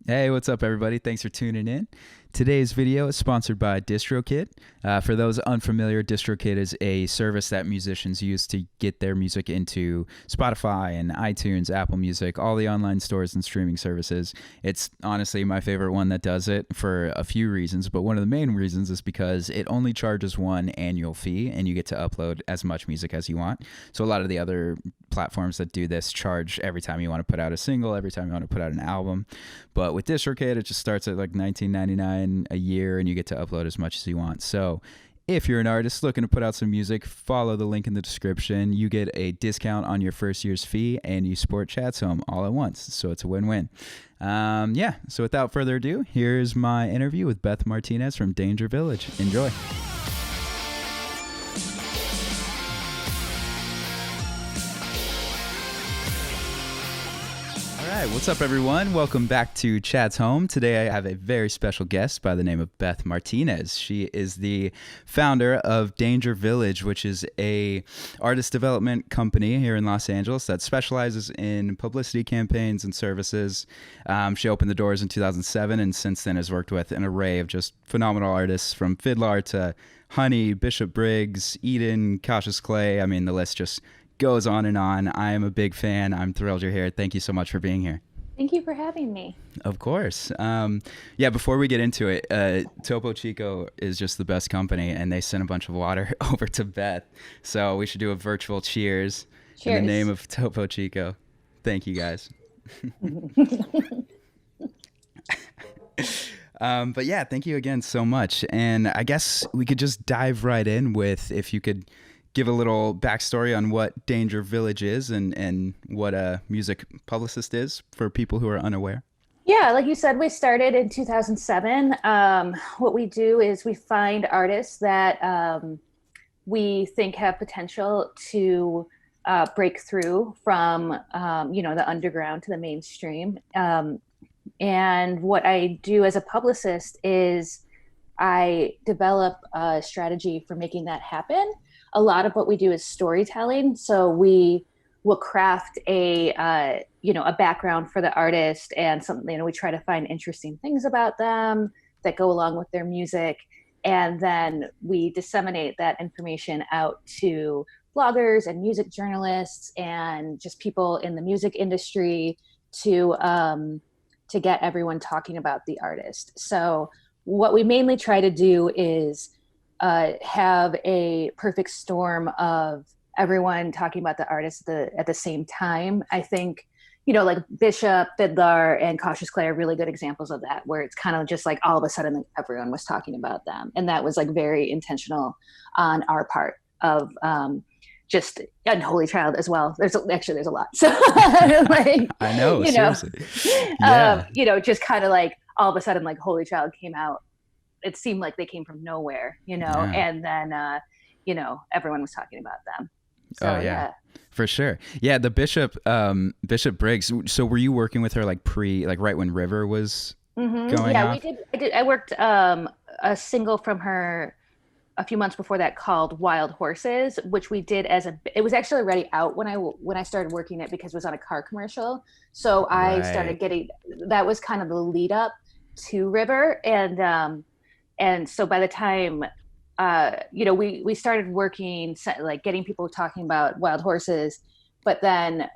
Hey, what's up, everybody? Thanks for tuning in. Today's video is sponsored by DistroKid. For those unfamiliar, DistroKid is a service that musicians use to get their music into Spotify and iTunes, Apple Music, all the online stores and streaming services. It's honestly my favorite one that does it for a few reasons, but one of the main reasons is because it only charges one annual fee and you get to upload as much music as you want. So a lot of the other platforms that do this charge every time you want to put out a single, every time you want to put out an album. But with DistroKid, it just starts at like $19.99 a year and you get to upload as much as you want. So if you're an artist looking to put out some music, follow the link in the description. You get a discount on your first year's fee and you support Chats Home all at once. So it's a win-win. So without further ado, here's my interview with Beth Martinez from Danger Village. Enjoy. All right, what's up, everyone? Welcome back to Chad's Home. Today I have a very special guest by the name of Beth Martinez. She is the founder of Danger Village, which is a artist development company here in Los Angeles that specializes in publicity campaigns and services. She opened the doors in 2007 and since then has worked with an array of just phenomenal artists from Fiddler to Honey, Bishop Briggs, Eden, Cautious Clay. I mean, the list just goes on and on. I am a big fan. I'm thrilled you're here. Thank you so much for being here. Thank you for having me. Of course. Before we get into it, Topo Chico is just the best company, and they sent a bunch of water over to Beth. So we should do a virtual cheers, Cheers. in the name of Topo Chico. Thank you, guys. Thank you again so much. And I guess we could just dive right in with, if you could give a little backstory on what Danger Village is and what a music publicist is for people who are unaware. Yeah, like you said, we started in 2007. What we do is we find artists that we think have potential to break through from, the underground to the mainstream. And what I do as a publicist is I develop a strategy for making that happen. A lot of what we do is storytelling. So we will craft a background for the artist and something, we try to find interesting things about them that go along with their music. And then we disseminate that information out to bloggers and music journalists and just people in the music industry to get everyone talking about the artist. So what we mainly try to do is have a perfect storm of everyone talking about the artist at the same time. I think, like Bishop, Fiddler, and Cautious Clay are really good examples of that, where it's kind of just like all of a sudden like, everyone was talking about them. And that was like very intentional on our part of just Unholy Child as well. There's a lot. So like, I know, seriously. Yeah. Just kind of like all of a sudden like Holy Child came out. It seemed like they came from nowhere, Yeah. and then, everyone was talking about them. So, yeah, for sure. Yeah. The Bishop Briggs. So were you working with her like right when River was going off? We did. I worked a single from her a few months before that called Wild Horses, which we did it was actually already out when I started working it because it was on a car commercial. So I started getting, that was kind of the lead up to River. And so by the time, we started working, like getting people talking about Wild Horses, but then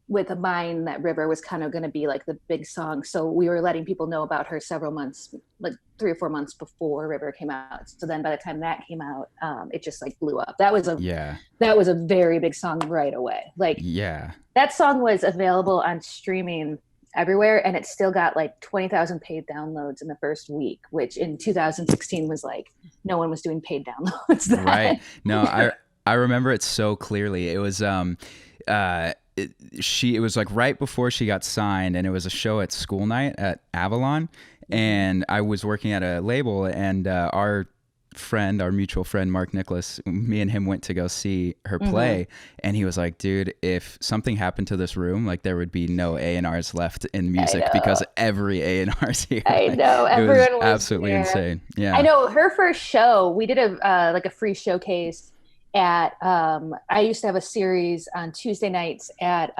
with a mind that River was kind of going to be like the big song. So we were letting people know about her several months, like 3 or 4 months before River came out. So then by the time that came out, it just like blew up. That was a very big song right away. Like, yeah, that song was available on streaming everywhere, and it still got like 20,000 paid downloads in the first week, which in 2016 was like no one was doing paid downloads then. Right. No, I remember it so clearly. It was it was like right before she got signed, and it was a show at school night at Avalon, and I was working at a label, and our mutual friend Mark Nicholas, me and him went to go see her play, and he was like, dude, if something happened to this room, like there would be no A&Rs left in music because every A&R's here. I know, everyone was absolutely there. Insane. Yeah, I know. Her first show, we did a free showcase at I used to have a series on Tuesday nights at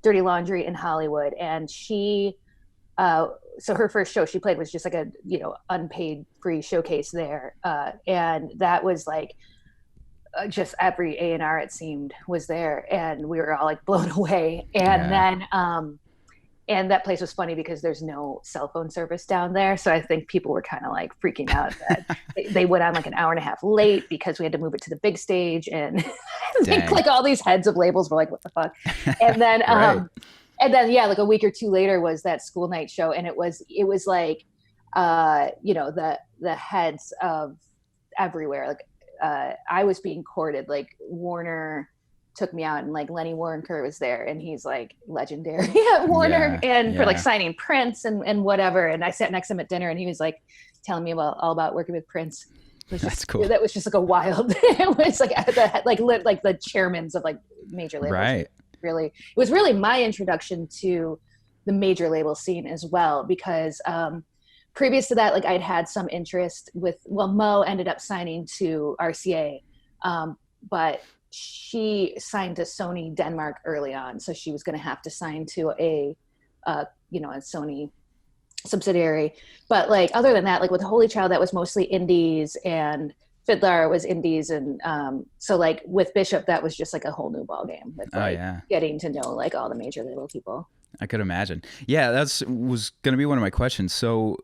Dirty Laundry in Hollywood, and she so her first show she played was just like a, unpaid free showcase there. And that was like, just every A&R it seemed was there, and we were all like blown away. And then and that place was funny because there's no cell phone service down there, so I think people were kind of like freaking out that they went on like an hour and a half late because we had to move it to the big stage. And I think like all these heads of labels were like, what the fuck. And then right. And then like a week or two later was that school night show, and it was like the heads of everywhere, like I was being courted. Like Warner took me out, and like Lenny Waronker was there, and he's like legendary at Warner, and for like signing Prince and whatever. And I sat next to him at dinner, and he was like telling me all about working with Prince. That's cool. That was just like a wild. It was like the chairmans of like major labels. Right. It was really my introduction to the major label scene as well, because previous to that, like I'd had some interest with, Mo ended up signing to RCA, but she signed to Sony Denmark early on. So she was going to have to sign to a Sony subsidiary. But like, other than that, like with Holy Child, that was mostly indies, and Fiddler was indies. And so like with Bishop, that was just like a whole new ball game with getting to know like all the major label people. I could imagine. Yeah, was going to be one of my questions. So,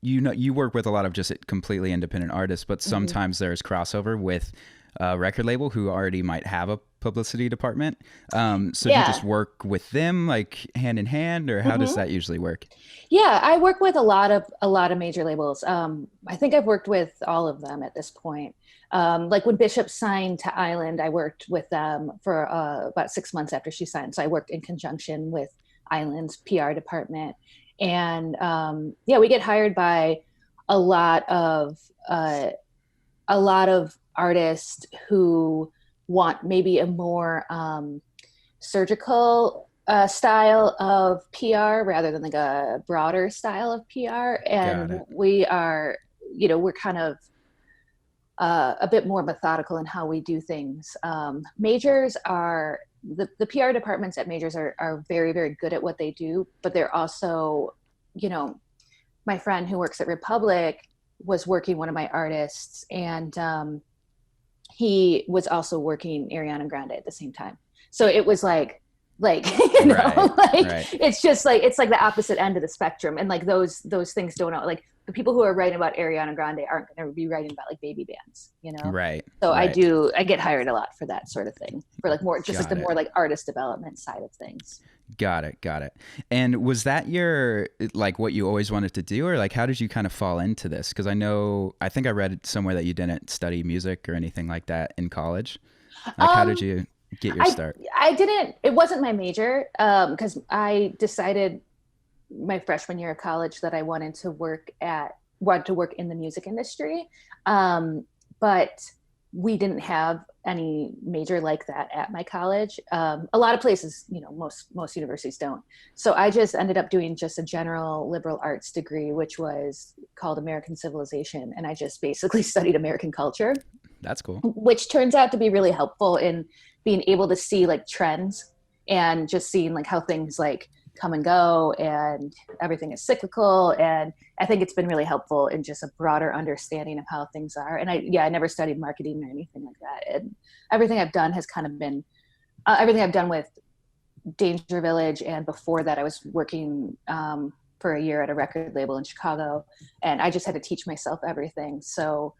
you work with a lot of just completely independent artists, but sometimes there's crossover with a record label who already might have a publicity department. So do you just work with them like hand in hand, or how does that usually work? Yeah, I work with a lot of major labels. I think I've worked with all of them at this point. Like when Bishop signed to Island, I worked with them for about 6 months after she signed. So I worked in conjunction with Island's PR department. And we get hired by a lot of artists who want maybe a more surgical style of PR rather than like a broader style of PR. And we are, we're kind of a bit more methodical in how we do things. Majors are, the PR departments at majors are very, very good at what they do, but they're also, my friend who works at Republic was working one of my artists, and he was also working Ariana Grande at the same time. So it was like it's just like, it's like the opposite end of the spectrum. And like those things don't know, like the people who are writing about Ariana Grande aren't going to be writing about like baby bands, Right. So I get hired a lot for that sort of thing, for like more, just like the more like artist development side of things. Got it. And was that your, like what you always wanted to do, or like, how did you kind of fall into this? Cause I think I read somewhere that you didn't study music or anything like that in college. Like, how did you get your start? I didn't, it wasn't my major. Cause I decided my freshman year of college that I wanted to work in the music industry. But we didn't have any major like that at my college. A lot of places, most universities don't. So I just ended up doing just a general liberal arts degree, which was called American Civilization. And I just basically studied American culture. That's cool. Which turns out to be really helpful in being able to see like trends, and just seeing like how things like come and go, and everything is cyclical. And I think it's been really helpful in just a broader understanding of how things are. And I never studied marketing or anything like that. And everything I've done has kind of been everything I've done with Danger Village. And before that, I was working for a year at a record label in Chicago, and I just had to teach myself everything. So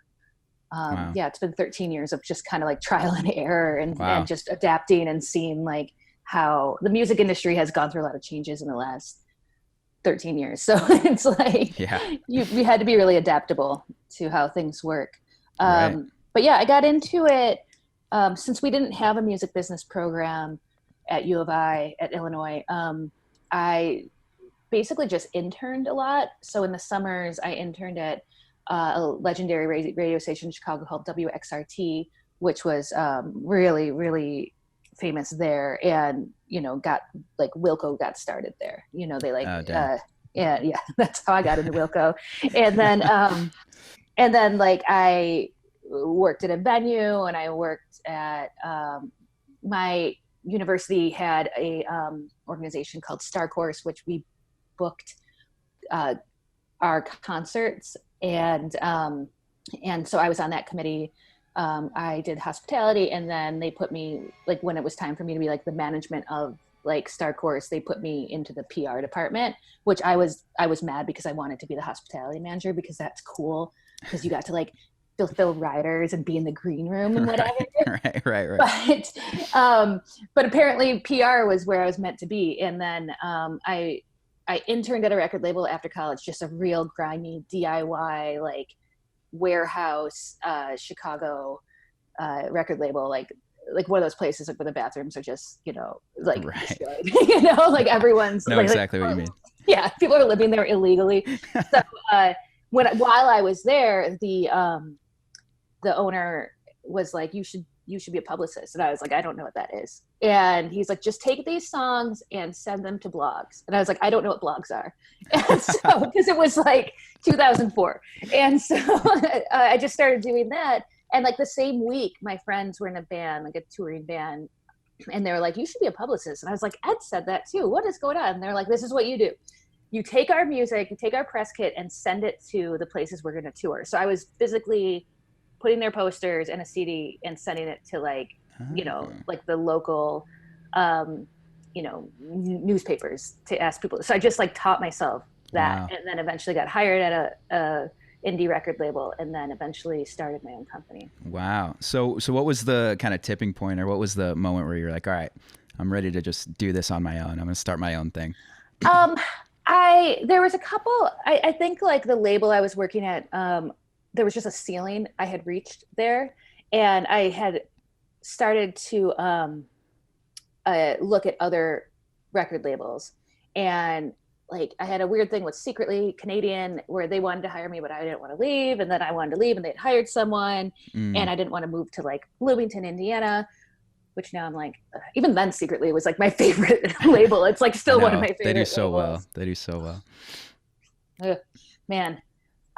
Wow. It's been 13 years of just kind of like trial and error, and just adapting and seeing like how the music industry has gone through a lot of changes in the last 13 years. So it's like, you had to be really adaptable to how things work. Right. But I got into it since we didn't have a music business program at U of I at Illinois. I basically just interned a lot. So in the summers, I interned at a legendary radio station in Chicago called WXRT, which was really, really famous there. And, got like Wilco got started there. They like, that's how I got into Wilco. And then like I worked at a venue, and I worked at my university had a organization called Star Course, which we booked our concerts. And so I was on that committee. I did hospitality, and then they put me, like, when it was time for me to be like the management of like Star Course, they put me into the PR department, which I was mad because I wanted to be the hospitality manager, because that's cool, because you got to like fulfill riders and be in the green room and whatever. Right. But apparently PR was where I was meant to be. And then I interned at a record label after college, just a real grimy DIY, like warehouse, Chicago record label, like one of those places like where the bathrooms are just, like destroyed. Like everyone's know exactly what you mean. Yeah, people are living there illegally. So while I was there, the owner was like, you should be a publicist. And I was like, I don't know what that is. And he's like, just take these songs and send them to blogs. And I was like, I don't know what blogs are. And so, because it was like 2004. And so I just started doing that. And like the same week, my friends were in a band, like a touring band. And they were like, you should be a publicist. And I was like, Ed said that too. What is going on? And they're like, this is what you do. You take our music, you take our press kit and send it to the places we're going to tour. So I was physically putting their posters in a CD and sending it to like, like the local, newspapers to ask people. So I just like taught myself that. Wow. And then eventually got hired at a indie record label, and then eventually started my own company. Wow. So what was the kind of tipping point, or what was the moment where you're like, all right, I'm ready to just do this on my own. I'm going to start my own thing. There was a couple, I think like the label I was working at, there was just a ceiling I had reached there, and I had started to look at other record labels, and like I had a weird thing with Secretly Canadian, where they wanted to hire me, but I didn't want to leave, and then I wanted to leave, and they'd hired someone, and I didn't want to move to like Bloomington, Indiana, which now I'm like, even then Secretly was like my favorite label. It's like still one of my favorite. They do so labels. well. They do so well. Man.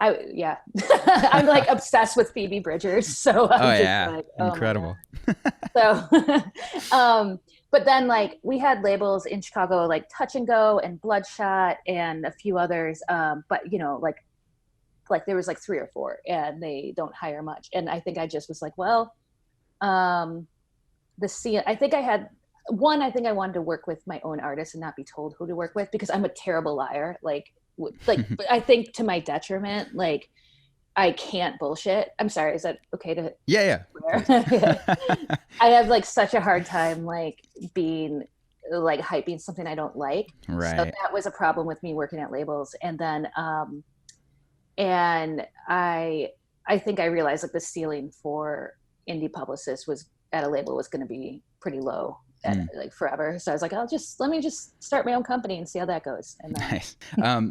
I'm like obsessed with Phoebe Bridgers, so I'm like, incredible. So, but then like we had labels in Chicago like Touch and Go and Bloodshot and a few others, but like there was like 3 or 4, and they don't hire much. And I think I just was like, well, I think I wanted to work with my own artists and not be told who to work with, because I'm a terrible liar. Like I think to my detriment, like I can't bullshit. I'm sorry. Is that okay to? Yeah. I have like such a hard time like being like hyping something I don't like. Right. So that was a problem with me working at labels. And then, and I think I realized like the ceiling for indie publicists was at a label was going to be pretty low. Like forever. So I was like, let me just start my own company and see how that goes. And then, nice.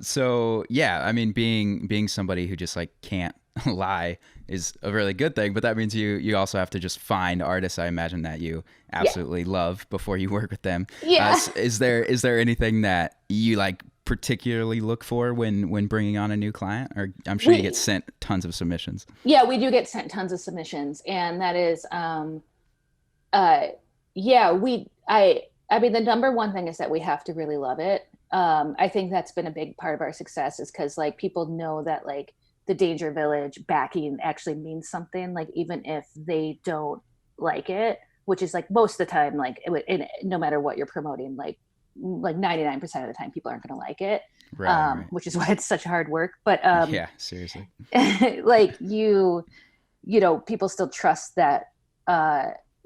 So yeah, I mean, being somebody who just like can't lie is a really good thing, but that means you also have to just find artists, I imagine, that you absolutely love before you work with them. Yeah. Is there anything that you like particularly look for when bringing on a new client? Or I'm sure you get sent tons of submissions. Yeah, we do get sent tons of submissions, and that is I mean, the number one thing is that we have to really love it. I think that's been a big part of our success, is because like people know that like the Danger Village backing actually means something, like even if they don't like it, which is like most of the time, like no matter what you're promoting, like 99% of the time people aren't going to like it. Right. Which is why it's such hard work. But yeah, seriously. Like people still trust that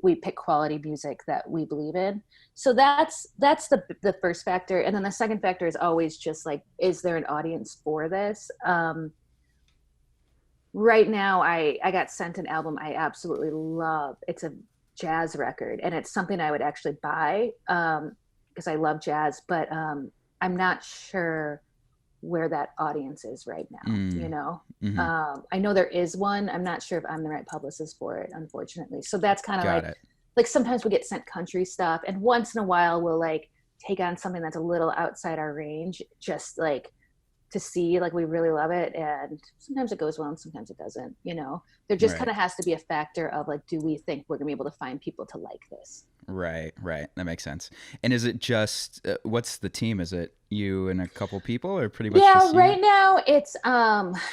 we pick quality music that we believe in. So that's the first factor. And then the second factor is always just like, is there an audience for this? Right now I got sent an album I absolutely love. It's a jazz record, and it's something I would actually buy because I love jazz, but I'm not sure where that audience is right now. Mm-hmm. I know there is one. I'm not sure if I'm the right publicist for it, unfortunately. So that's kind of like sometimes we get sent country stuff, and once in a while we'll like take on something that's a little outside our range, just like to see like we really love it. And sometimes it goes well and sometimes it doesn't. There just kind of has to be a factor of like, do we think we're gonna be able to find people to like this? Right, right. That makes sense. And is it just what's the team? Is it you and a couple people, or pretty much Yeah, just you? right now it's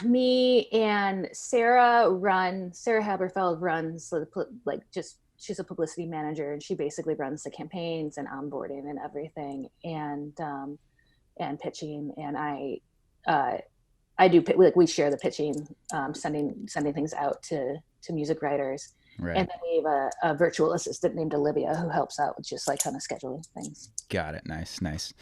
me and Sarah Haberfeld runs like just she's a publicity manager, and she basically runs the campaigns and onboarding and everything, and pitching, and uh I do like we share the pitching, sending things out to music writers, and Right. then we have a virtual assistant named Olivia who helps out with just like kind of scheduling things. Got it. Nice, nice.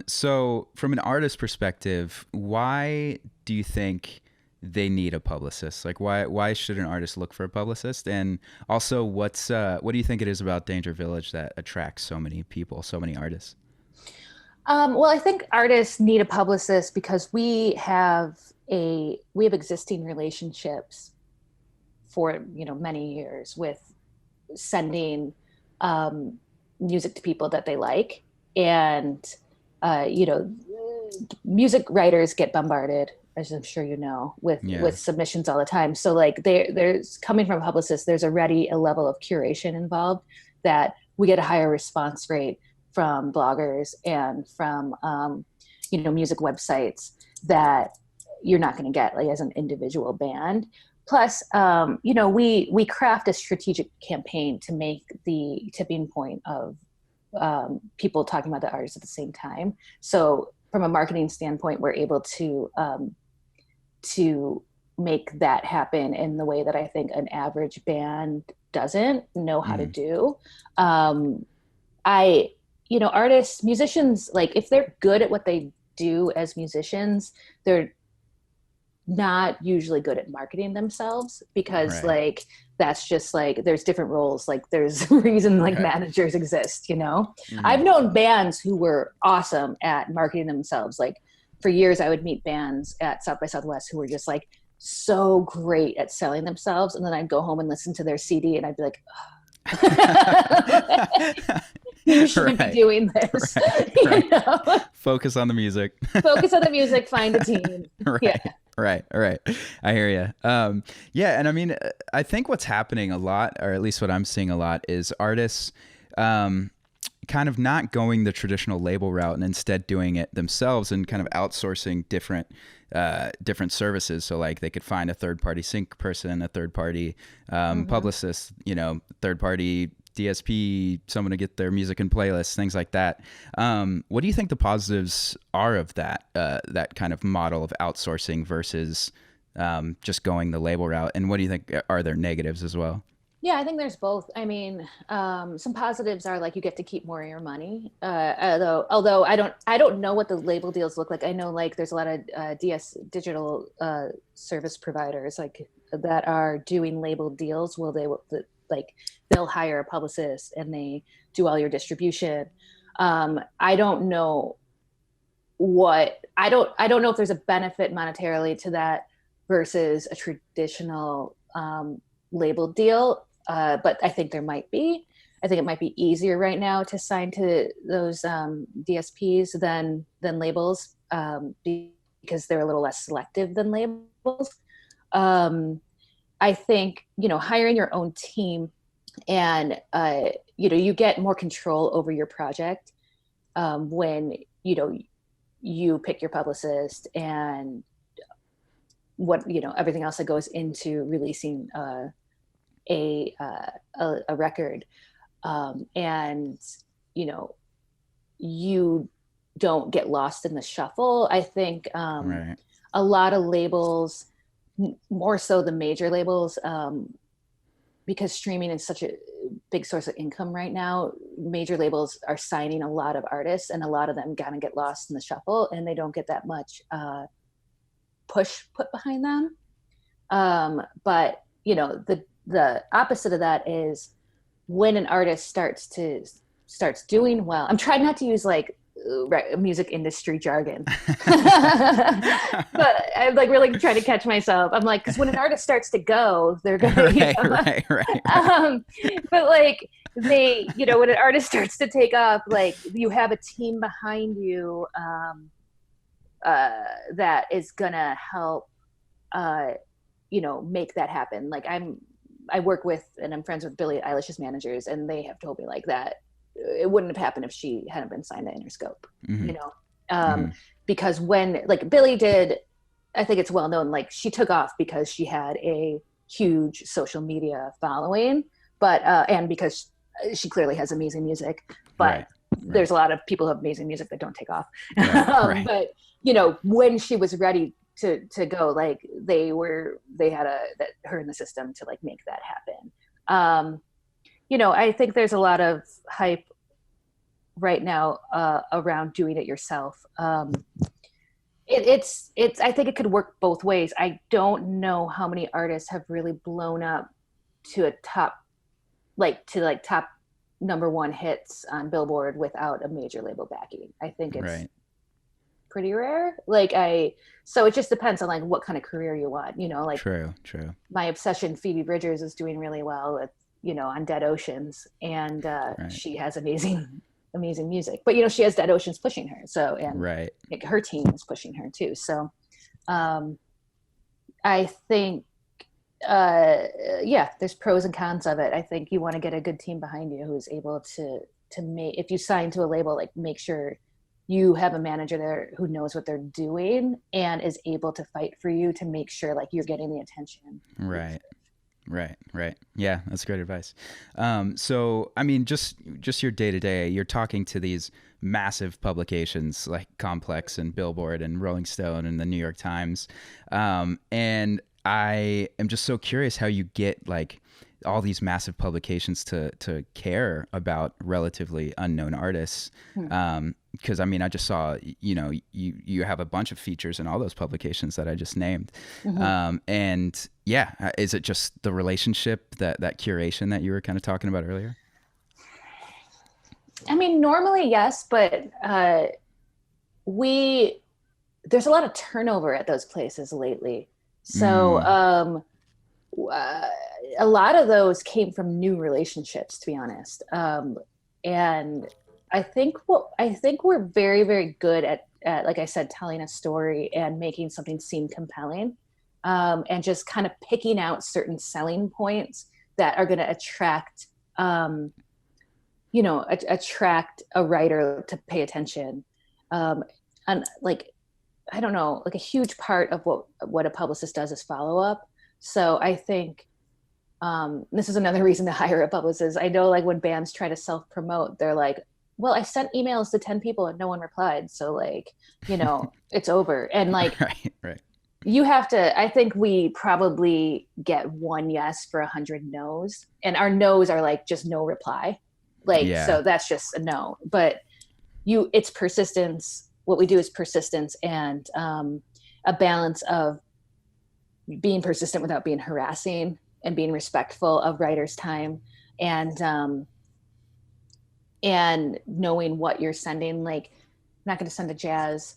So, from an artist perspective, why do you think they need a publicist? Like, why should an artist look for a publicist? And also, what do you think it is about Danger Village that attracts so many people, so many artists? Well, I think artists need a publicist because we have existing relationships for many years with sending um, music to people that they like, and you know, music writers get bombarded, as I'm sure you know, Yeah. with submissions all the time. So like there's coming from a publicist, there's already a level of curation involved that we get a higher response rate from bloggers and from music websites that you're not going to get like as an individual band. Plus, we craft a strategic campaign to make the tipping point of people talking about the artist at the same time. So, from a marketing standpoint, we're able to make that happen in the way that I think an average band doesn't know how to Mm, do. I, artists, musicians, like if they're good at what they do as musicians, they're not usually good at marketing themselves because right. like that's just like there's different roles, like there's a reason like Right. managers exist. I've Hmm. known bands who were awesome at marketing themselves. Like for years I would meet bands at South by Southwest who were just like so great at selling themselves, and then I'd go home and listen to their CD and I'd be like, you shouldn't be Right. doing this. Right. you Right. know Focus on the music. Focus on the music, find a team. Yeah. Right. Right. Right. I hear you. Yeah. And I mean, I think what's happening a lot, or at least what I'm seeing a lot, is artists um, kind of not going the traditional label route and instead doing it themselves and kind of outsourcing different services. So like they could find a third party sync person, a third party Mm-hmm. publicist, third party DSP, someone to get their music and playlists, things like that. What do you think the positives are of that kind of model of outsourcing versus just going the label route? And what do you think are there negatives as well? Yeah, I think there's both. I mean, some positives are like you get to keep more of your money. Although I don't know what the label deals look like. I know like there's a lot of DS digital service providers like that are doing label deals. Like they'll hire a publicist and they do all your distribution. I don't know I don't know if there's a benefit monetarily to that versus a traditional label deal, but I think there might be. I think it might be easier right now to sign to those DSPs than labels, because they're a little less selective than labels. Um, I think hiring your own team, and you get more control over your project when you pick your publicist and what everything else that goes into releasing a record, and you know you don't get lost in the shuffle. I think Right. a lot of labels, more so the major labels, because streaming is such a big source of income right now, major labels are signing a lot of artists, and a lot of them kind of get lost in the shuffle, and they don't get that much push put behind them. But the opposite of that is when an artist starts doing well. I'm trying not to use like music industry jargon, but I'm like really trying to catch myself. I'm like, because when an artist starts to go, they're gonna, Right. Right. Right. Right. um, but like when an artist starts to take off, like you have a team behind you, that is gonna help, make that happen. Like I work with, and I'm friends with Billie Eilish's managers, and they have told me like that it wouldn't have happened if she hadn't been signed to Interscope, Mm-hmm. you know, Mm-hmm. because when like Billie did, I think it's well known, like she took off because she had a huge social media following, but and because she clearly has amazing music, but Right. there's a lot of people who have amazing music that don't take off. Right. But you know, when she was ready to go, like they had her in the system to like make that happen. You know, I think there's a lot of hype right now around doing it yourself. It's I think it could work both ways. I don't know how many artists have really blown up to a top top number one hits on Billboard without a major label backing. I think it's Right. pretty rare. So it just depends on like what kind of career you want, you know, like True. my obsession, Phoebe Bridgers, is doing really well with, you know, on Dead Oceans, and Right. she has amazing music, but you know, she has Dead Oceans pushing her. So, and Right. like, her team is pushing her too. So, I think, yeah, there's pros and cons of it. I think you want to get a good team behind you who's able to make, if you sign to a label, like make sure you have a manager there who knows what they're doing and is able to fight for you to make sure like you're getting the attention. Right. Right. Yeah, that's great advice. So, I mean, just your day to day, you're talking to these massive publications like Complex and Billboard and Rolling Stone and the New York Times, and I am just so curious how you get like all these massive publications to care about relatively unknown artists. Because I mean, I just saw, you know, you have a bunch of features in all those publications that I just named. And yeah, is it just the relationship, that curation that you were kind of talking about earlier? I mean, normally, yes, but there's a lot of turnover at those places lately. So a lot of those came from new relationships, to be honest. And I think we're very, very good at, like I said, telling a story and making something seem compelling, and just kind of picking out certain selling points that are going to attract, you know, attract a writer to pay attention. And like, I don't know, like a huge part of what a publicist does is follow up. So I think this is another reason to hire a publicist. I know like when bands try to self-promote, they're like, well, I sent emails to 10 people and no one replied. So like, you know, it's over. And like, right. you have to, I think we probably get one yes for 100 no's, and our no's are like just no reply. Like, Yeah. so that's just a no, but it's persistence. What we do is persistence, and a balance of being persistent without being harassing, and being respectful of writers' time, and knowing what you're sending. Like, I'm not going to send a jazz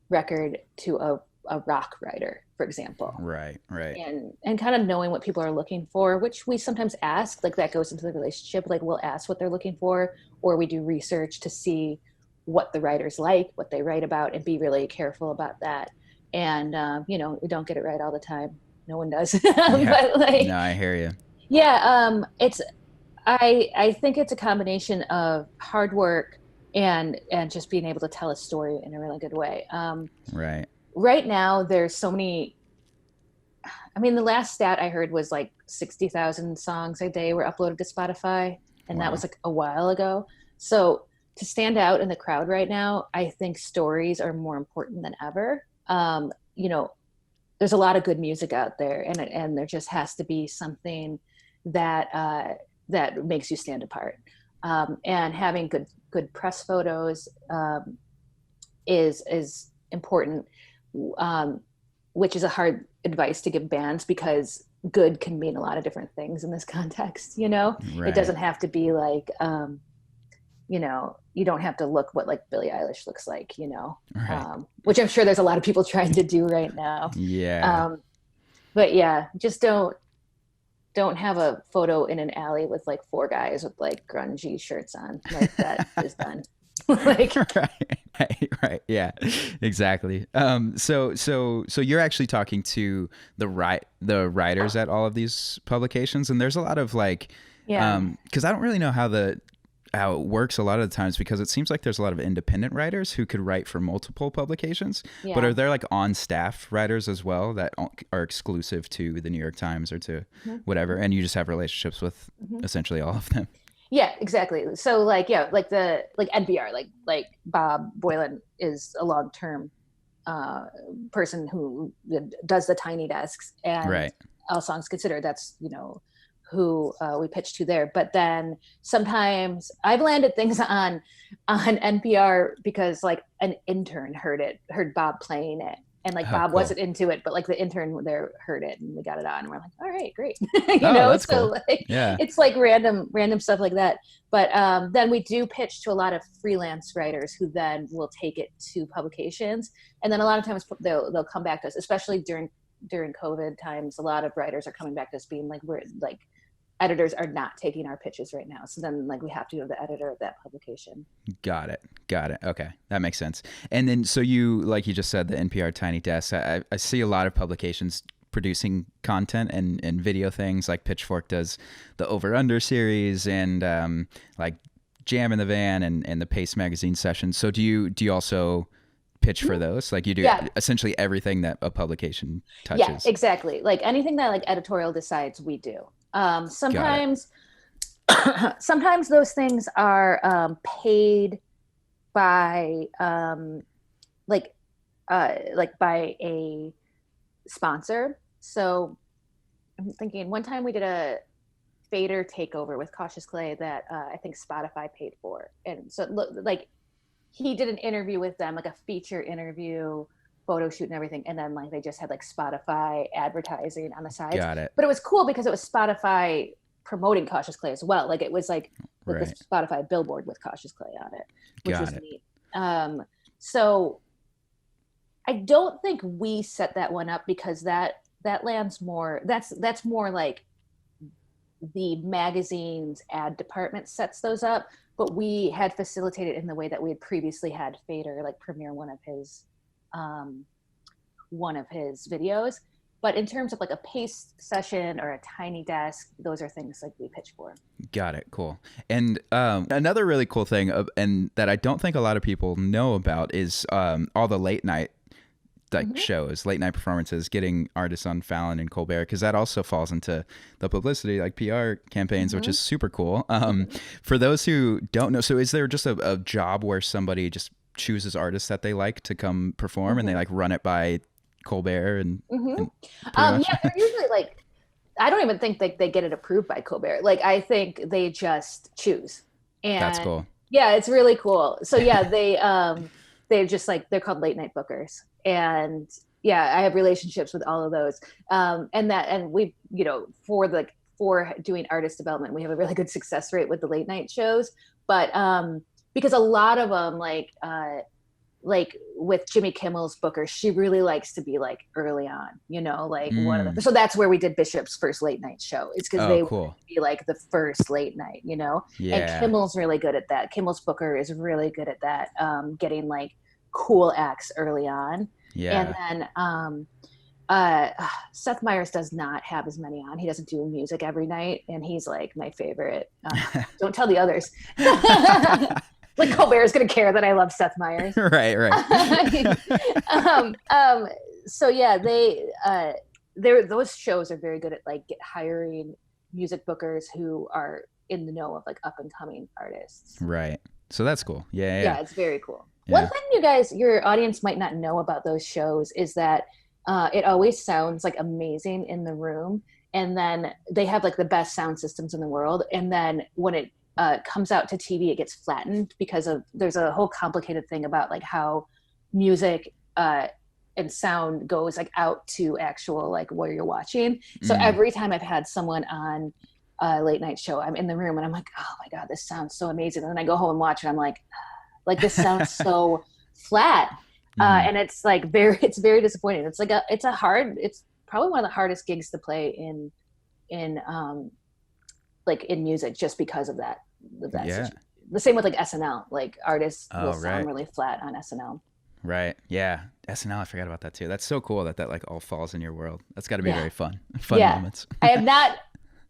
record to a rock writer, for example. Right. And kind of knowing what people are looking for, which we sometimes ask, like that goes into the relationship. Like we'll ask what they're looking for, or we do research to see what the writers like, what they write about, and be really careful about that. And, you know, we don't get it right all the time. No one does. Yeah. But like, no, I hear you. Yeah. I think it's a combination of hard work and just being able to tell a story in a really good way. Right. Right now, there's so many. I mean, the last stat I heard was like 60,000 songs a day were uploaded to Spotify, and Wow. that was like a while ago. So to stand out in the crowd right now, I think stories are more important than ever. You know, there's a lot of good music out there, and there just has to be something that that makes you stand apart. And having good press photos is important, which is a hard advice to give bands, because good can mean a lot of different things in this context. You know, Right. It doesn't have to be like, you know, you don't have to look what like Billie Eilish looks like, you know, Right. which I'm sure there's a lot of people trying to do right now. Yeah. But yeah, just don't have a photo in an alley with like 4 guys with like grungy shirts on. Like that is done. Like, Right. Yeah, exactly. So you're actually talking to the writers at all of these publications, and there's a lot of like, yeah, because I don't really know how it works a lot of the times, because it seems like there's a lot of independent writers who could write for multiple publications. But yeah. are there like on staff writers as well that are exclusive to the New York Times or to whatever, and you just have relationships with Hmm. essentially all of them? Yeah, exactly. So like, yeah, like the like NPR, like Bob Boylan is a long term uh, person who does the tiny desks, and Right. All Songs Considered. That's who we pitched to there. But then sometimes I've landed things on NPR because like an intern heard Bob playing it. And like Oh, Bob cool. wasn't into it, but like the intern there heard it and we got it on and we're like, all right, great. Oh, that's So cool. like Yeah. it's like random stuff like that. But then we do pitch to a lot of freelance writers who then will take it to publications. And then a lot of times they'll come back to us, especially during COVID times. A lot of writers are coming back to us being like, we're like, editors are not taking our pitches right now. So then like we have to go to the editor of that publication. Got it. Got it. Okay. That makes sense. And then, so you, like you just said, the NPR Tiny Desk, I see a lot of publications producing content and video things, like Pitchfork does the Over Under series, and like Jam in the Van and the Pace magazine sessions. So do you also pitch for those? Like you do Yeah. essentially everything that a publication Yeah, touches. exactly. Like anything that like editorial decides we do. Got it. Sometimes sometimes those things are paid by like like by a sponsor. So I'm thinking one time we did a Fader takeover with Cautious Clay that I think Spotify paid for, and so like he did an interview with them, like a feature interview, photo shoot and everything, and then like they just had like Spotify advertising on the sides. Got it. But it was cool because it was Spotify promoting Cautious Clay as well. Like it was like the Right. Spotify billboard with Cautious Clay on it, which was Got it. neat. So I don't think we set that one up because that lands more. That's more like the magazine's ad department sets those up, but we had facilitated in the way that we had previously had Fader like premiere one of his videos. But in terms of like a pace session or a tiny desk, those are things like we pitch for. Got it. Cool. And another really cool thing, and that I don't think a lot of people know about, is all the late night like shows, late night performances, getting artists on Fallon and Colbert, because that also falls into the publicity, like PR campaigns, which is super cool. For those who don't know, so is there just a job where somebody just chooses artists that they like to come perform, and they like run it by Colbert and pretty much? Yeah, they're usually like, I don't even think they get it approved by Colbert. Like I think they just choose. That's And cool. yeah, it's really cool. So yeah, they're just like, they're called late night bookers. And yeah, I have relationships with all of those. And we, for doing artist development, we have a really good success rate with the late night shows. But because a lot of them like with Jimmy Kimmel's booker, she really likes to be like early on, like one of the, so that's where we did Bishop's first late night show. It's because Oh, they wanted cool. to be like the first late night, and Yeah. Kimmel's really good at that. Kimmel's booker is really good at that, getting like cool acts early on. Yeah. And then Seth Meyers does not have as many on. He doesn't do music every night, and he's like my favorite. Don't tell the others. Like Colbert's gonna care that I love Seth Meyers. Right. So yeah, those shows are very good at like hiring music bookers who are in the know of like up and coming artists. Right. So that's cool. Yeah. Yeah, it's very cool. Yeah. One thing your audience might not know about those shows is that it always sounds like amazing in the room, and then they have like the best sound systems in the world, and then when it comes out to TV, it gets flattened because there's a whole complicated thing about like how music and sound goes like out to actual like where you're watching. So every time I've had someone on a late night show, I'm in the room and I'm like, oh my God, this sounds so amazing. And then I go home and watch it. I'm like this sounds so flat. And it's like it's very disappointing. It's like it's probably one of the hardest gigs to play in like in music, just because of that. Yeah. Situation. the same with like SNL. Like artists will Oh, sound right. really flat on SNL. Right. Yeah. SNL, I forgot about that too. That's so cool that that like all falls in your world. That's got to be Yeah, very fun. Fun yeah. moments. I have not,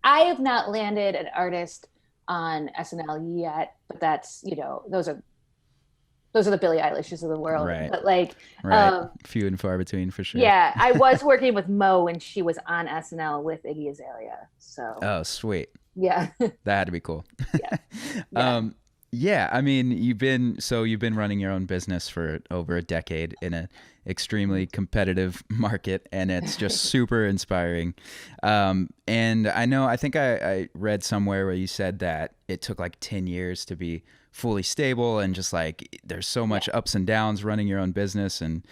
I have not landed an artist on SNL yet, but that's, those are the Billie Eilishes of the world. Right. But like, Right. um, Few and far between for sure. yeah, I was working with Mo when she was on SNL with Iggy Azalea. So Oh, sweet. yeah, That had to be cool. yeah, yeah, um, yeah, I mean, you've been running your own business for over a decade in a extremely competitive market, and it's just super inspiring. And I think I read somewhere where you said that it took like 10 years to be fully stable, and just like there's so yeah. much ups and downs running your own business. And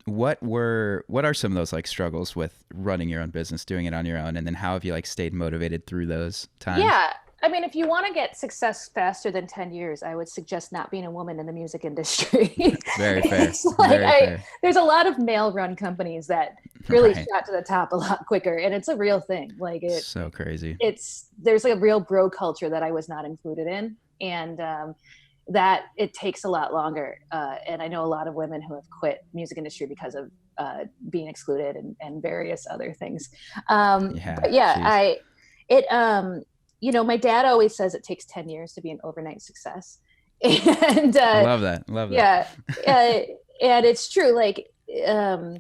what are some of those like struggles with running your own business, doing it on your own, and then how have you like stayed motivated through those times? Yeah. I mean, if you want to get success faster than 10 years, I would suggest not being a woman in the music industry. Very fair. It's like Very fair. there's a lot of male run companies that really Right. shot to the top a lot quicker. And it's a real thing. Like So crazy. there's like a real bro culture that I was not included in. And that it takes a lot longer. And I know a lot of women who have quit music industry because of being excluded and various other things. Yeah. But yeah, Jeez. it, my dad always says it takes 10 years to be an overnight success. And Love that. Love that. yeah, uh, and it's true. Like, um,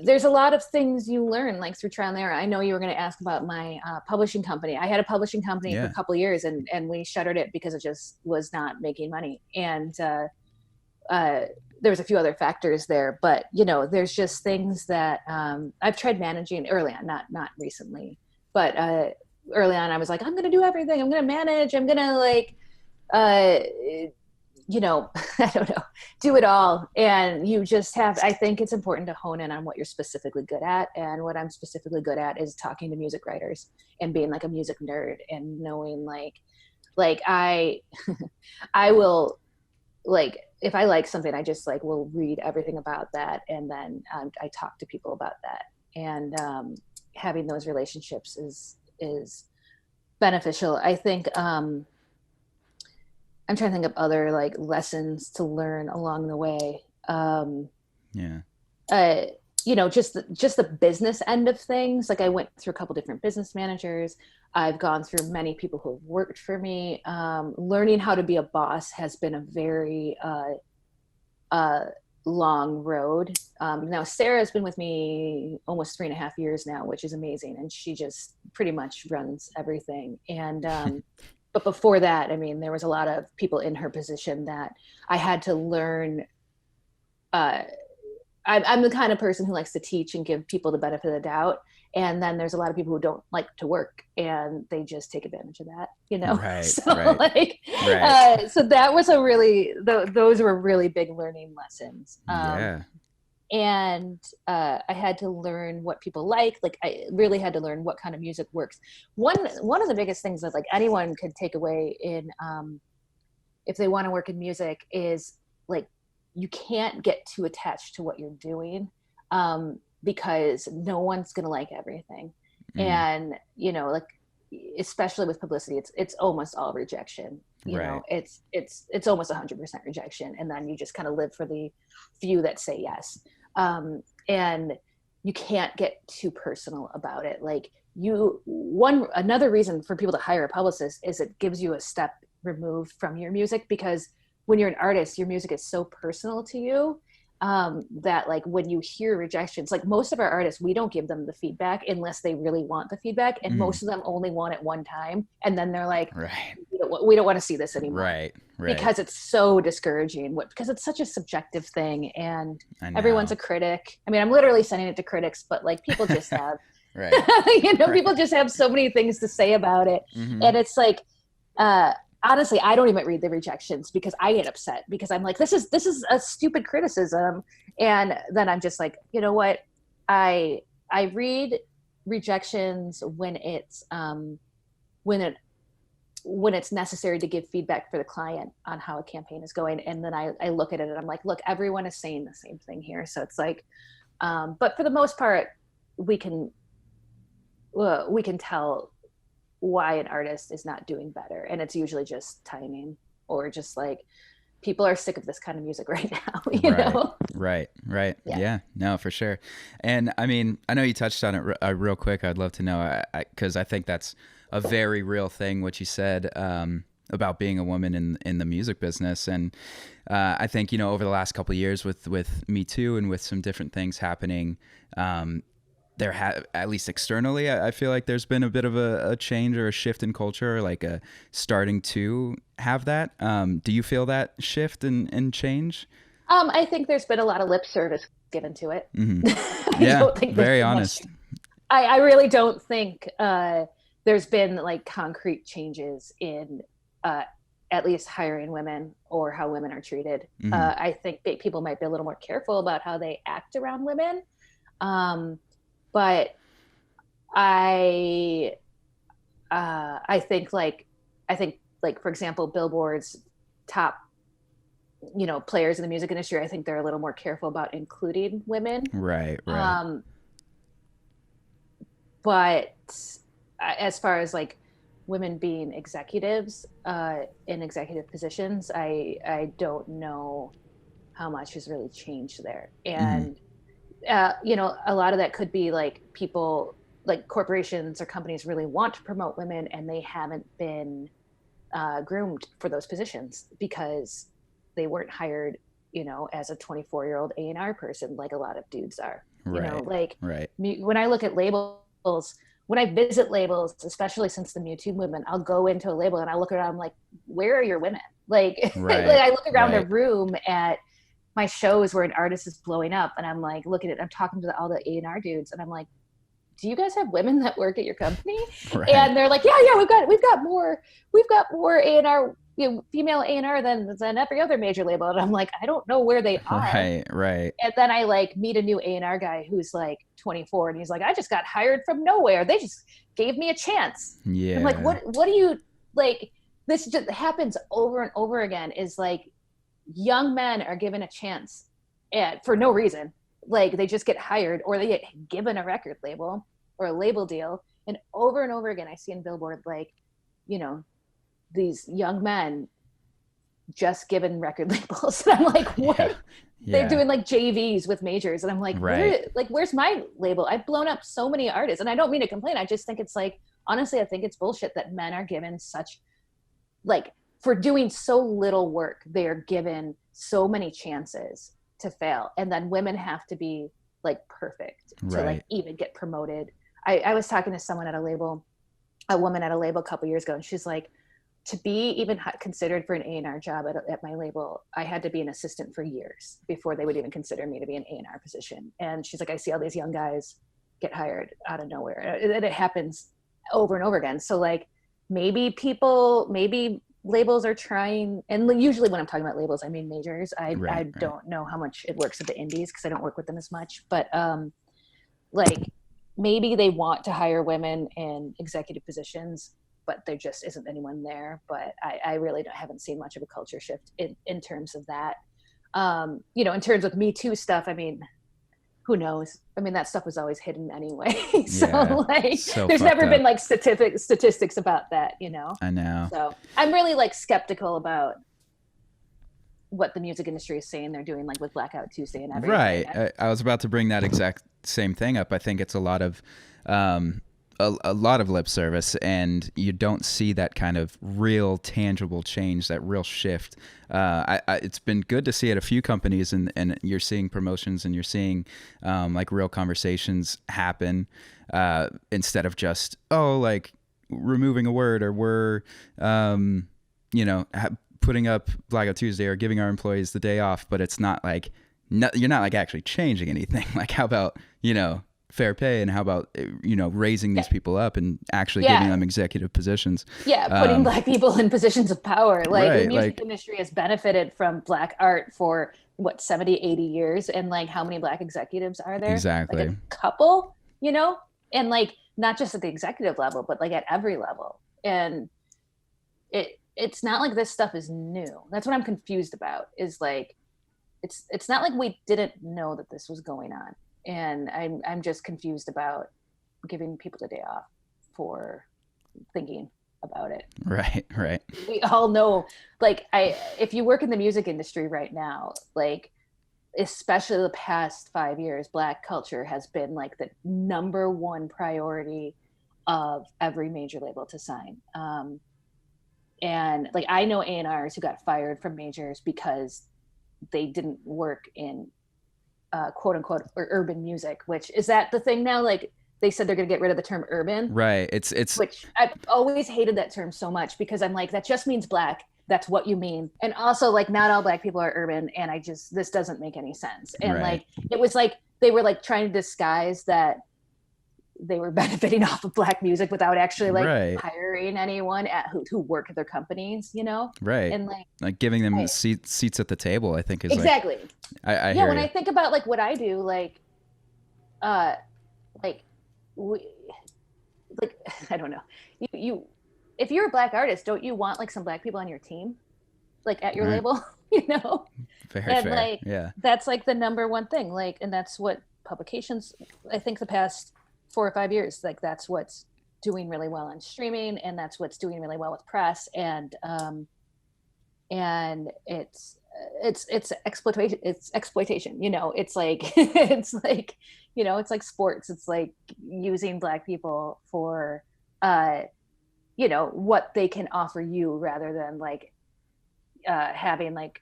there's a lot of things you learn like through trial and error. I know you were going to ask about my publishing company. I had a publishing company for a Yeah. couple of years, and we shuttered it because it just was not making money. And there was a few other factors there, but there's just things that I've tried managing early on, not recently, but early on I was like, I'm going to do everything. I'm going to manage. I'm going to like, uh, I don't know, do it all. And you just have, I think it's important to hone in on what you're specifically good at. And what I'm specifically good at is talking to music writers and being like a music nerd and knowing like I will, like, if I like something, I just like will read everything about that. And then I talk to people about that. And having those relationships is beneficial. I think, I'm trying to think of other like lessons to learn along the way. Yeah. Uh, just the business end of things. Like I went through a couple different business managers. I've gone through many people who have worked for me. Learning how to be a boss has been a very long road. Now Sarah's been with me almost 3.5 years now, which is amazing, and she just pretty much runs everything. And but before that, I mean, there was a lot of people in her position that I had to learn. I'm the kind of person who likes to teach and give people the benefit of the doubt. And then there's a lot of people who don't like to work and they just take advantage of that. Right. So Right. like, Right. so that was those were really big learning lessons. Yeah. And I had to learn what people like. Like I really had to learn what kind of music works. One of the biggest things that like anyone could take away in if they want to work in music is like you can't get too attached to what you're doing because no one's gonna like everything. Mm. And like especially with publicity, it's almost all rejection. Right. It's almost 100% rejection, and then you just kind of live for the few that say yes. And you can't get too personal about it. Like another reason for people to hire a publicist is it gives you a step removed from your music, because when you're an artist, your music is so personal to you that like when you hear rejections, like most of our artists, we don't give them the feedback unless they really want the feedback, and Mm. most of them only want it one time, and then they're like, Right. we don't want to see this anymore. Right. Right. Because it's so discouraging, because it's such a subjective thing, and I everyone's know. a critic. I mean, I'm literally sending it to critics, but like people just have Right. Right. people just have so many things to say about it. Mm-hmm. And it's like honestly, I don't even read the rejections because I get upset, because I'm like, this is a stupid criticism. And then I'm just like, you know what? I read rejections when it's necessary to give feedback for the client on how a campaign is going. And then I look at it and I'm like, look, everyone is saying the same thing here. So it's like, but for the most part, we can tell why an artist is not doing better. And it's usually just timing, or just like people are sick of this kind of music right now, you Right, know? right. Yeah, no, for sure. And I mean, I know you touched on it real quick. I'd love to know, because I think that's a very real thing, what you said about being a woman in the music business. And I think, you know, over the last couple of years with Me Too and with some different things happening, at least externally, I feel like there's been a bit of a change or a shift in culture, like a starting to have that. Do you feel that shift and change? I think there's been a lot of lip service given to it. Mm-hmm. I Yeah, don't think there's very been honest. much. I really don't think there's been like concrete changes in at least hiring women or how women are treated. Mm-hmm. I think people might be a little more careful about how they act around women. But I I think like for example, Billboard's top, you know, players in the music industry, I think they're a little more careful about including women. Right, right. Um, but as far as like women being executives in executive positions, I don't know how much has really changed there. Mm-hmm. And you know, a lot of that could be like people, like corporations or companies really want to promote women and they haven't been groomed for those positions because they weren't hired, you know, as a 24-year-old A&R person like a lot of dudes are. You know, Right, like right. when I look at labels, when I visit labels, especially since the Me Too movement, I'll go into a label and I look around, I'm like, where are your women? Like, like Right, I look around the right. room at my shows where an artist is blowing up and I'm like, looking at, I'm talking to all the A&R dudes and I'm like, do you guys have women that work at your company? Right. And they're like, yeah, we've got more A&R, you know, female A&R than every other major label. And I'm like, I don't know where they are. Right, right. And then I like meet a new A&R guy who's like 24 and he's like, I just got hired from nowhere. They just gave me a chance. I'm like, Yeah. what do you like? This just happens over and over again, is like young men are given a chance and for no reason. Like they just get hired or they get given a record label or a label deal. And over again, I see in Billboard, like, you know, these young men just given record labels. And I'm like, what? Yeah. They're Yeah. doing like JVs with majors. And I'm like, Right. where's my label? I've blown up so many artists. And I don't mean to complain. I just think it's like, honestly, I think it's bullshit that men are given such, like, for doing so little work, they are given so many chances to fail. And then women have to be like perfect to like Right. even get promoted. I was talking to someone at a label, a woman at a label a couple years ago, and she's like, to be even considered for an A&R job at my label, I had to be an assistant for years before they would even consider me to be an A&R position. And she's like, I see all these young guys get hired out of nowhere. And it happens over and over again. So like maybe labels are trying, and usually when I'm talking about labels, I mean majors. I Right. Right. don't know how much it works at the indies because I don't work with them as much. But like maybe they want to hire women in executive positions, but there just isn't anyone there. But I really haven't seen much of a culture shift in terms of that. You know, in terms of Me Too stuff, I mean, who knows? I mean, that stuff was always hidden anyway. So Yeah. like, So there's fucked never been up. like statistics about that, you know? I know. So I'm really like skeptical about what the music industry is saying they're doing, like with Blackout Tuesday and everything. Right. I was about to bring that exact same thing up. I think it's a lot of a lot of lip service, and you don't see that kind of real tangible change, that real shift. It's been good to see at a few companies, and you're seeing promotions and you're seeing like real conversations happen instead of just, oh, like removing a word, or we're you know, putting up Blackout Tuesday or giving our employees the day off, but it's not like, no, you're not like actually changing anything. Like, how about, you know, fair pay, and how about, you know, raising these Yeah. people up and actually giving Yeah. them executive positions. Yeah, putting Black people in positions of power. Like the Right. music Like, industry has benefited from Black art for what, 70, 80 years. And like how many Black executives are there? Like a exactly. couple, you know? And like not just at the executive level, but like at every level. And it's not like this stuff is new. That's what I'm confused about, is like it's not like we didn't know that this was going on. And I'm just confused about giving people the day off for thinking about it. Right, right. We all know, like, if you work in the music industry right now, like, especially the past 5 years, Black culture has been like the number one priority of every major label to sign. And like, I know A&Rs who got fired from majors because they didn't work in quote unquote or urban music, which is that the thing now? Like, they said they're going to get rid of the term urban, Right. It's which I've always hated that term so much because I'm like, that just means Black. That's what you mean. And also, like, not all Black people are urban, and this doesn't make any sense. And right. like, it was like they were like trying to disguise that they were benefiting off of Black music without actually like right. hiring anyone who work at their companies, you know? Right. And like giving them seats at the table, I think is exactly. Like, I yeah. When I think about like what I do, like I don't know. You if you're a Black artist, don't you want like some Black people on your team, like at your label, you know? Very and fair. like, yeah, that's like the number one thing. Like, and that's what publications, I think the past 4 or 5 years, like that's what's doing really well on streaming, and that's what's doing really well with press. And it's exploitation. It's exploitation. You know, it's like it's like, you know, it's like sports. It's like using Black people for you know, what they can offer you rather than like having like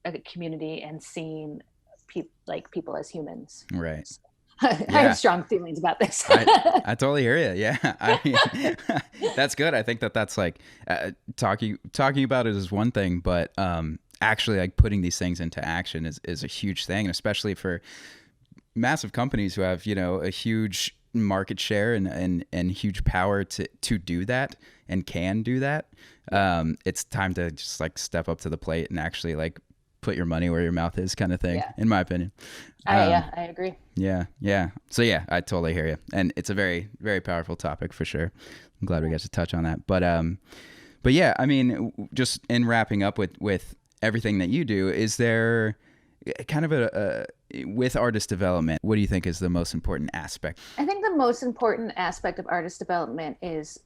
a community and seeing people as humans. right. So, I have strong feelings about this. I totally hear you. Yeah, I mean, that's good. I think that's like talking about it is one thing, but actually like putting these things into action is a huge thing, and especially for massive companies who have, you know, a huge market share and huge power to do that and can do that. It's time to just like step up to the plate and actually like put your money where your mouth is, kind of thing, in my opinion. I agree. Yeah. So yeah, I totally hear you. And it's a very, very powerful topic for sure. I'm glad we got to touch on that. But yeah, I mean, just in wrapping up with everything that you do, is there kind of with artist development, what do you think is the most important aspect? I think the most important aspect of artist development is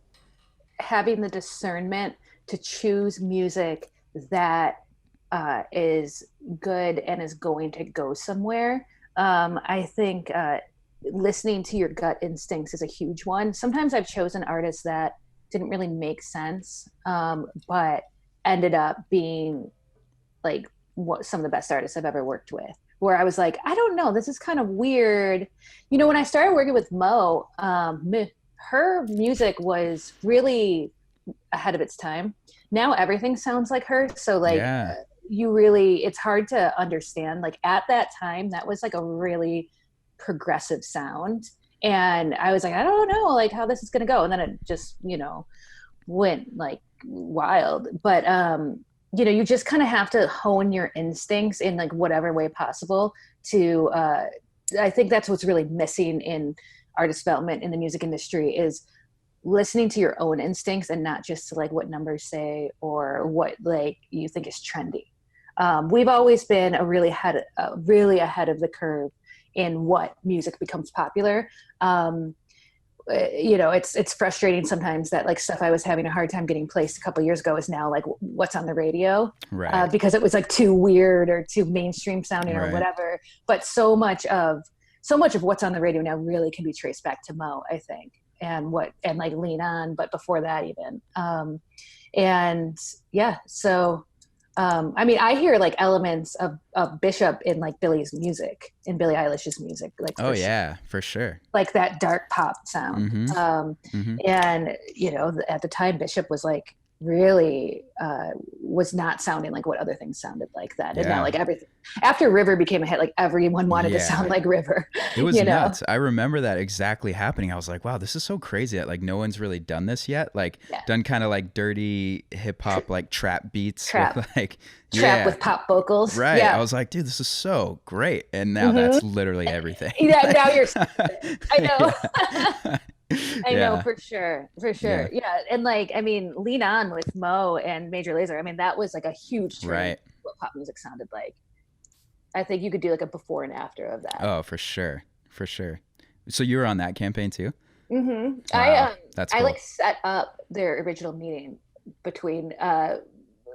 having the discernment to choose music that is good and is going to go somewhere. I think listening to your gut instincts is a huge one. Sometimes I've chosen artists that didn't really make sense, but ended up being like some of the best artists I've ever worked with, where I was like, I don't know, this is kind of weird. You know, when I started working with Mo, her music was really ahead of its time. Now everything sounds like her. So like, it's hard to understand. Like at that time, that was like a really progressive sound. And I was like, I don't know like how this is going to go. And then it just, you know, went like wild. But, you know, you just kind of have to hone your instincts in like whatever way possible to, I think that's what's really missing in artist development in the music industry, is listening to your own instincts and not just to like what numbers say or what like you think is trendy. We've always been really ahead of the curve in what music becomes popular. You know, it's frustrating sometimes that like stuff I was having a hard time getting placed a couple of years ago is now like what's on the radio, right? Because it was like too weird or too mainstream sounding or whatever. But so much of what's on the radio now really can be traced back to Mo, I think, and like Lean On, but before that even. And yeah, so I mean, I hear like elements of Bishop in like Billie Eilish's music. Like, for sure. Like that dark pop sound. And, you know, at the time Bishop was like really was not sounding like what other things sounded like that. And now like everything after River became a hit, like everyone wanted to sound like River. It was nuts. I remember that exactly happening. I was like, wow, this is so crazy that like no one's really done this yet. Like done kind of like dirty hip hop, like trap beats, with, like trap with pop vocals. Right. I was like, dude, this is so great. And now that's literally everything. Yeah, now you're I know. I know, for sure. Yeah. And like, I mean, Lean On with Mo and Major Lazer, I mean, that was like a huge trend what pop music sounded like. I think you could do like a before and after of that. Oh, for sure. So you were on that campaign too? Mm-hmm. Wow. That's cool. I like set up their original meeting between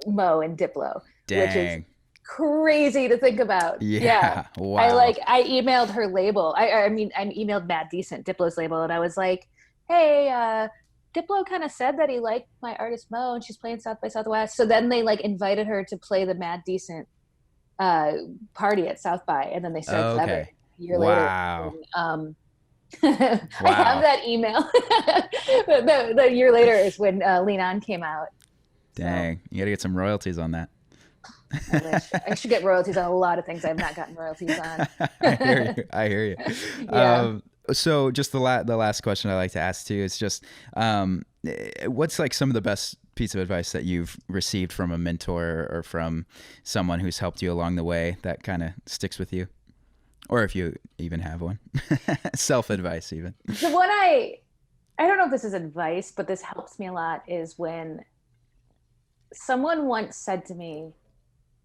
Mo and Diplo, which is Dang. crazy to think about. Yeah. Wow. I emailed her label. I mean, I emailed Mad Decent, Diplo's label, and I was like, hey, Diplo kind of said that he liked my artist Mo, and she's playing South by Southwest. So then they like invited her to play the Mad Decent party at South by, and then they started Clever Okay. a year Wow. later. And, I have that email. The year later is when Lean On came out. Dang. You got to get some royalties on that. I wish. I should get royalties on a lot of things I've not gotten royalties on. I hear you. I hear you. Yeah. So just the last question I like to ask too is just what's like some of the best piece of advice that you've received from a mentor or from someone who's helped you along the way that kind of sticks with you? Or if you even have one. Self-advice even. The one I don't know if this is advice, but this helps me a lot, is when someone once said to me,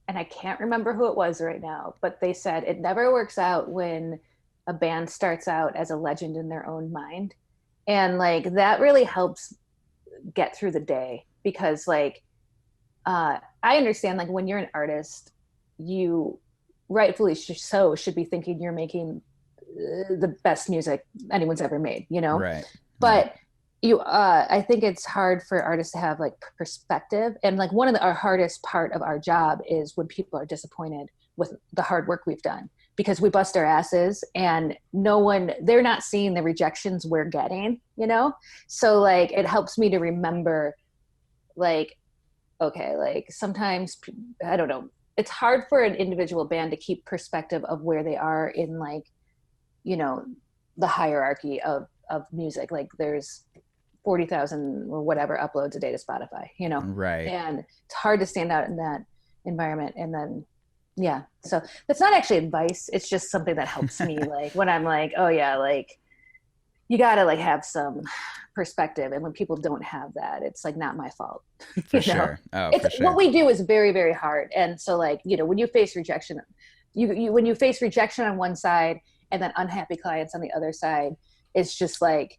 and I can't remember who it was right now, but they said it never works out when a band starts out as a legend in their own mind. And like that really helps get through the day, because like I understand like when you're an artist, you rightfully so should be thinking you're making the best music anyone's ever made, you know? Right. But you I think it's hard for artists to have like perspective, and like one of our hardest part of our job is when people are disappointed with the hard work we've done, because we bust our asses and they're not seeing the rejections we're getting, you know? So like it helps me to remember like, okay, like sometimes I don't know, it's hard for an individual band to keep perspective of where they are in like, you know, the hierarchy of music. Like there's 40,000 or whatever uploads a day to Spotify, you know? Right. And it's hard to stand out in that environment. And then, yeah, so that's not actually advice. It's just something that helps me like when I'm like, oh yeah, like you gotta like have some perspective. And when people don't have that, it's like not my fault. For sure. Oh, it's for sure. what we do is very, very hard. And so like, you know, when you face rejection, when you face rejection on one side and then unhappy clients on the other side, it's just like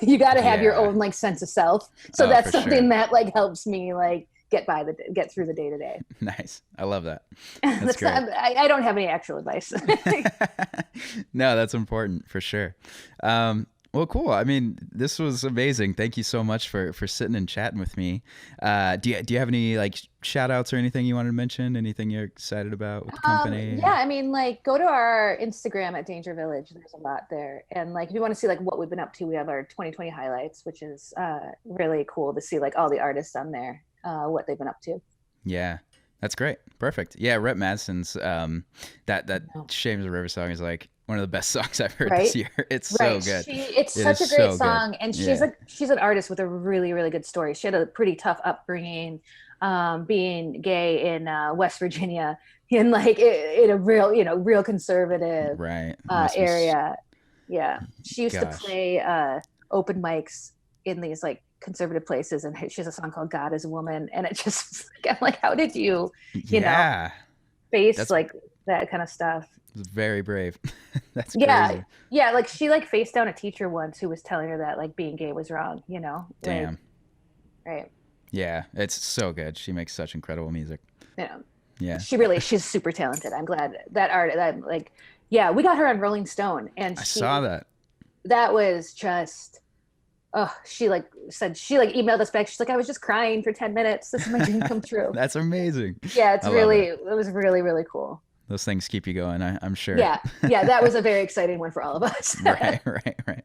you got to have your own like sense of self. So that's something that like helps me like get through the day to day. Nice. I love that. That's great. I don't have any actual advice. No, that's important for sure. Well, cool. I mean, this was amazing. Thank you so much for sitting and chatting with me. Do you have any like shout outs or anything you wanted to mention? Anything you're excited about with the company? Yeah, I mean, like go to our Instagram at Danger Village. There's a lot there. And like if you want to see like what we've been up to, we have our 2020 highlights, which is really cool to see like all the artists on there, what they've been up to. Yeah. That's great. Perfect. Yeah, Rhett Madsen's that Shames of River song is like one of the best songs I've heard this year. It's so good. It's such a great song, and she's an artist with a really, really good story. She had a pretty tough upbringing, being gay in West Virginia, in like in a real conservative area. Yeah, she used to play open mics in these like conservative places, and she has a song called God is a Woman, and it just I'm like, how did you know face like that kind of stuff? It's very brave. That's crazy. Yeah, like she like faced down a teacher once who was telling her that like being gay was wrong, you know? Damn. Like, right. Yeah, it's so good. She makes such incredible music. Yeah. She's super talented. I'm glad that we got her on Rolling Stone, and I saw that. That was just she like said, she like emailed us back. She's like, I was just crying for 10 minutes. This is my dream come true. That's amazing. Yeah, it was really, really cool. Those things keep you going, I'm sure. Yeah, that was a very exciting one for all of us. Right.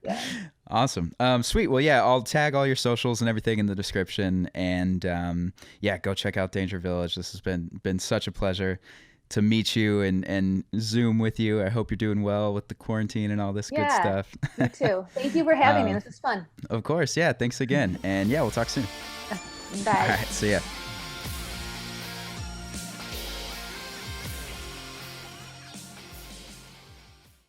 Yeah. Awesome. Sweet. Well, yeah, I'll tag all your socials and everything in the description. And go check out Danger Village. This has been such a pleasure to meet you and Zoom with you. I hope you're doing well with the quarantine and all this good stuff. You too. Thank you for having me. This was fun. Of course. Yeah. Thanks again. And yeah, we'll talk soon. Bye. All right. See ya.